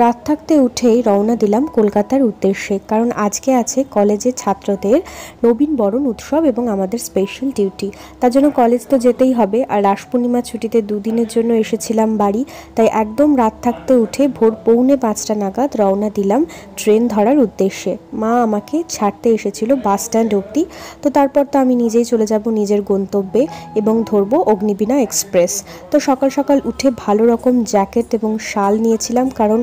রাত থাকতে উঠেই রওনা দিলাম কলকাতার উদ্দেশ্যে, কারণ আজকে আছে কলেজের ছাত্রদের নবীন বরণ উৎসব এবং আমাদের স্পেশাল ডিউটি। তার জন্য কলেজ তো যেতেই হবে। আর রাস পূর্ণিমা ছুটিতে দুদিনের জন্য এসেছিলাম বাড়ি, তাই একদম রাত থাকতে উঠে ভোর 4:45 নাগাদ রওনা দিলাম ট্রেন ধরার উদ্দেশ্যে। মা আমাকে ছাড়তে এসেছিল বাস স্ট্যান্ড অবধি, তো তারপর তো আমি নিজেই চলে যাব নিজের গন্তব্যে এবং ধরবো অগ্নিবীণা এক্সপ্রেস। তো সকাল সকাল উঠে ভালো রকম জ্যাকেট এবং শাল নিয়েছিলাম, কারণ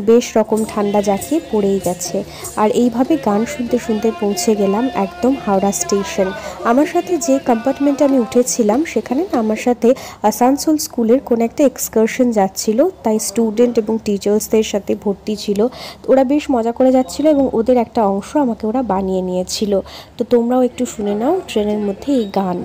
বেশ রকম ঠান্ডা জাঁকিয়ে পড়েই গেছে। আর এইভাবে গান শুনতে শুনতে পৌঁছে গেলাম একদম হাওড়া স্টেশন। আমার সাথে যে কম্পার্টমেন্টে আমি উঠেছিলাম সেখানে না আমার সাথে আসানসোল স্কুলের কোনো একটা এক্সকারশন যাচ্ছিল, তাই স্টুডেন্ট এবং টিচার্সদের সাথে ভর্তি ছিল। ওরা বেশ মজা করে যাচ্ছিল এবং ওদের একটা অংশ আমাকে ওরা বানিয়ে নিয়েছিল। তো তোমরাও একটু শুনে নাও ট্রেনের মধ্যে এই গান।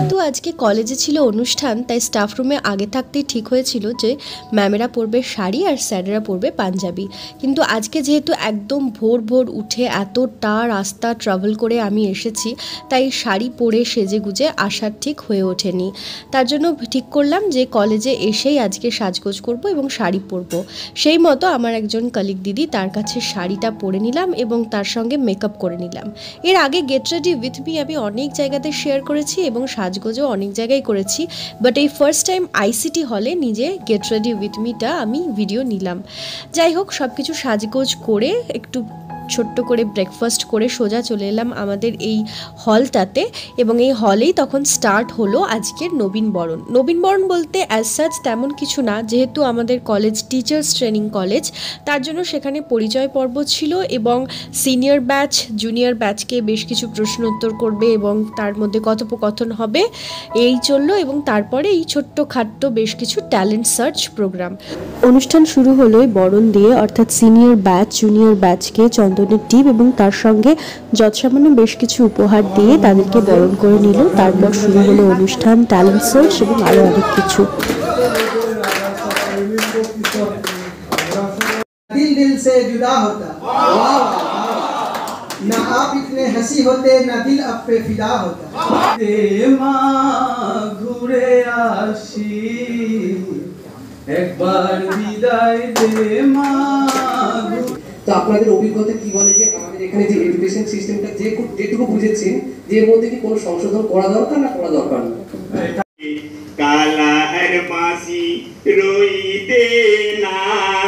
তো আজকে কলেজে ছিল অনুষ্ঠান, তাই স্টাফ রুমে আগে থাকতেই ঠিক হয়েছিল যে ম্যামেরা পরবে শাড়ি আর স্যারেরা পরবে পাঞ্জাবি। কিন্তু আজকে যেহেতু একদম ভোর ভোর উঠে এতটা রাস্তা ট্রাভেল করে আমি এসেছি, তাই শাড়ি পরে সেজে গুজে আসার ঠিক হয়ে ওঠেনি। তার জন্য ঠিক করলাম যে কলেজে এসেই আজকে সাজগোজ করব এবং শাড়ি পরবো। সেই মতো আমার একজন কলিগ দিদি, তার কাছে শাড়িটা পরে নিলাম এবং তার সঙ্গে মেকআপ করে নিলাম। এর আগে গেট রেডি উইথ মি আমি অনেক জায়গাতে শেয়ার করেছি এবং সাজগোজও অনেক জায়গায় করেছি, বাট এই ফার্স্ট টাইম আইসিটি হলে নিজে গেট রেডি উইথ মিটা আমি ভিডিও নিলাম। যাই হোক, সব কিছু সাজগোজ করে একটু ছোট্ট করে ব্রেকফাস্ট করে সোজা চলে এলাম আমাদের এই হলটাতে, এবং এই হলেই তখন স্টার্ট হলো আজকের নবীন বরণ। নবীন বরণ বলতে অ্যাজ সাচ তেমন কিছু না, যেহেতু আমাদের কলেজ টিচার্স ট্রেনিং কলেজ, তার জন্য সেখানে পরিচয় পর্ব ছিল এবং সিনিয়র ব্যাচ জুনিয়র ব্যাচকে বেশ কিছু প্রশ্ন উত্তর করবে এবং তার মধ্যে কথোপকথন হবে, এই চললো। এবং তারপরে এই ছোট্ট খাট্ট বেশ কিছু ট্যালেন্ট সার্চ প্রোগ্রাম। অনুষ্ঠান শুরু হলো বরণ দিয়ে, অর্থাৎ সিনিয়র ব্যাচ জুনিয়র ব্যাচকে চন্দনের টিপ এবং তার সঙ্গে যৎসামান্য বেশ কিছু উপহার দিয়ে তাদেরকে বরণ করে নিল। তারপর শুরু হলো অনুষ্ঠান, ট্যালেন্ট সার্চ এবং আরো অনেক কিছু। दिल दिल से जुदा होता ना आप इतने हंसी होते ना दिल अब पे फिदा होता दे माँ घुरे आशी एक बार विदाई दे माँ। তো আপনাদের অভিজ্ঞতা কি বলে যে আমাদের এখানে যে এডুকেশন সিস্টেমটা যেটুকু বুঝেছেন যে এর মধ্যে কি কোনো সংশোধন করা দরকার না করা দরকার না? কালা আর মাসি রইতে না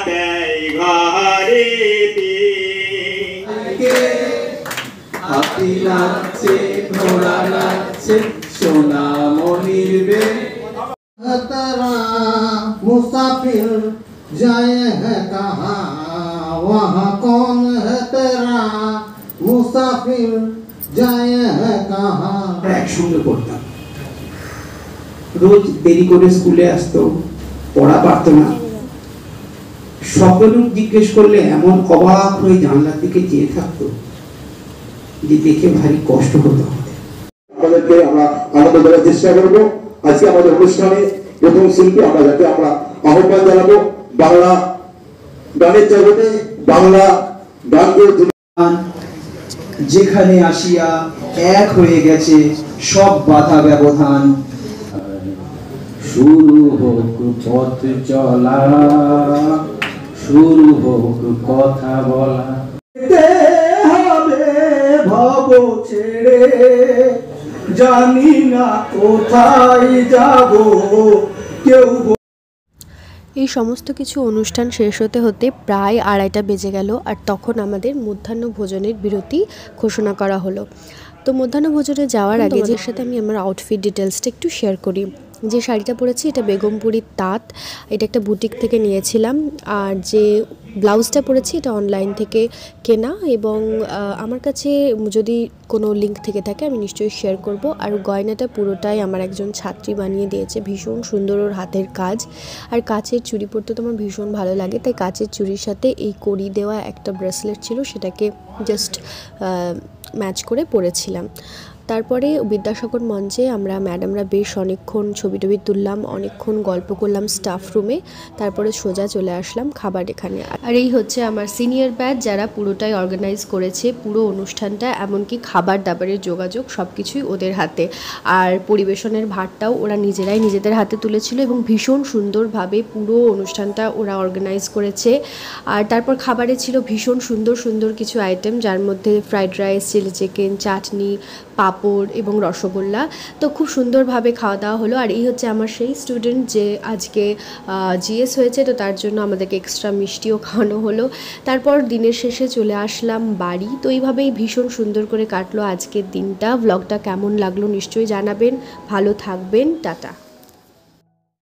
দেয় ঘরে হাতি নাচছে ঘোড়া নাচছে সোনা মনির বে তেরা মুসাফির যায় হ্যাঁ কাহা वहाँ कौन है तेरा मुसाफिर जाए है कहाँ। একসঙ্গে পড়তাম, রোজ দেরি করে স্কুলে আসতো, পড়া পারতো না। সকলেও জিজ্ঞেস করলে এমন অবাক হয়ে জানলার দিকে চেয়ে থাকতো যে দেখে ভারী কষ্ট হতো। আমাদেরকে আমরা আনন্দ দেওয়ার চেষ্টা করবো। আজকে আমাদের অনুষ্ঠানে প্রথম শিল্পী আমরা যাতে আমরা আহ্বান জানাবো বাংলা গানের জগতে বাংলা গানকে যেখানে আসিয়া এক হয়ে গেছে সব বাধা ব্যবধান। শুরু হোক পথ চলা, শুরু হোক কথা বলা। গো ছেড়ে, জানি না কোথায় যাব, কেউ এই সমস্ত কিছু অনুষ্ঠান শেষ হতে হতে প্রায় 2:30 বেজে গেল। আর তখন আমাদের মধ্যাহ্ন ভোজনের বিরতি ঘোষণা করা হলো। তো মধ্যাহ্ন ভোজনে যাওয়ার আগে যে সাথে আমি আমার আউটফিট ডিটেলসটা একটু শেয়ার করি। যে শাড়িটা পরেছি এটা বেগমপুরীর তাঁত, এটা একটা বুটিক থেকে নিয়েছিলাম। আর যে ব্লাউজটা পরেছি এটা অনলাইন থেকে কেনা, এবং আমার কাছে যদি কোনো লিঙ্ক থেকে থাকে আমি নিশ্চয়ই শেয়ার করব। আর গয়নাটা পুরোটাই আমার একজন ছাত্রী বানিয়ে দিয়েছে, ভীষণ সুন্দর ওর হাতের কাজ। আর কাচের চুড়ি পরতে তো আমার ভীষণ ভালো লাগে, তাই কাচের চুড়ির সাথে এই কড়ি দেওয়া একটা ব্রেসলেট ছিল, সেটাকে জাস্ট ম্যাচ করে পরেছিলাম। তারপরে বিদ্যাসাগর মঞ্চে আমরা ম্যাডামরা বেশ অনেকক্ষণ ছবি টবি তুললাম, অনেকক্ষণ গল্প করলাম স্টাফ রুমে। তারপরে সোজা চলে আসলাম খাবার এখানে। আর এই হচ্ছে আমার সিনিয়র ব্যাচ, যারা পুরোটাই অর্গানাইজ করেছে পুরো অনুষ্ঠানটা, এমনকি খাবার দাবারের যোগাযোগ সব কিছুই ওদের হাতে। আর পরিবেশনের ভারটাও ওরা নিজেরাই নিজেদের হাতে তুলেছিল, এবং ভীষণ সুন্দরভাবে পুরো অনুষ্ঠানটা ওরা অর্গানাইজ করেছে। আর তারপর খাবারে ছিল ভীষণ সুন্দর সুন্দর কিছু আইটেম, যার মধ্যে ফ্রাইড রাইস, চিলি চিকেন, চাটনি, পাঁপড় এবং রসগোল্লা। তো খুব সুন্দরভাবে খাওয়া দাওয়া হলো। আর এই হচ্ছে আমার সেই স্টুডেন্ট যে আজকে জিএস হয়েছে, তো তার জন্য আমাদেরকে এক্সট্রা মিষ্টিও খাওয়ানো হলো। তারপর দিনের শেষে চলে আসলাম বাড়ি। তো এইভাবেই ভীষণ সুন্দর করে কাটলো আজকের দিনটা। ব্লগটা কেমন লাগলো নিশ্চয়ই জানাবেন। ভালো থাকবেন, টাটা।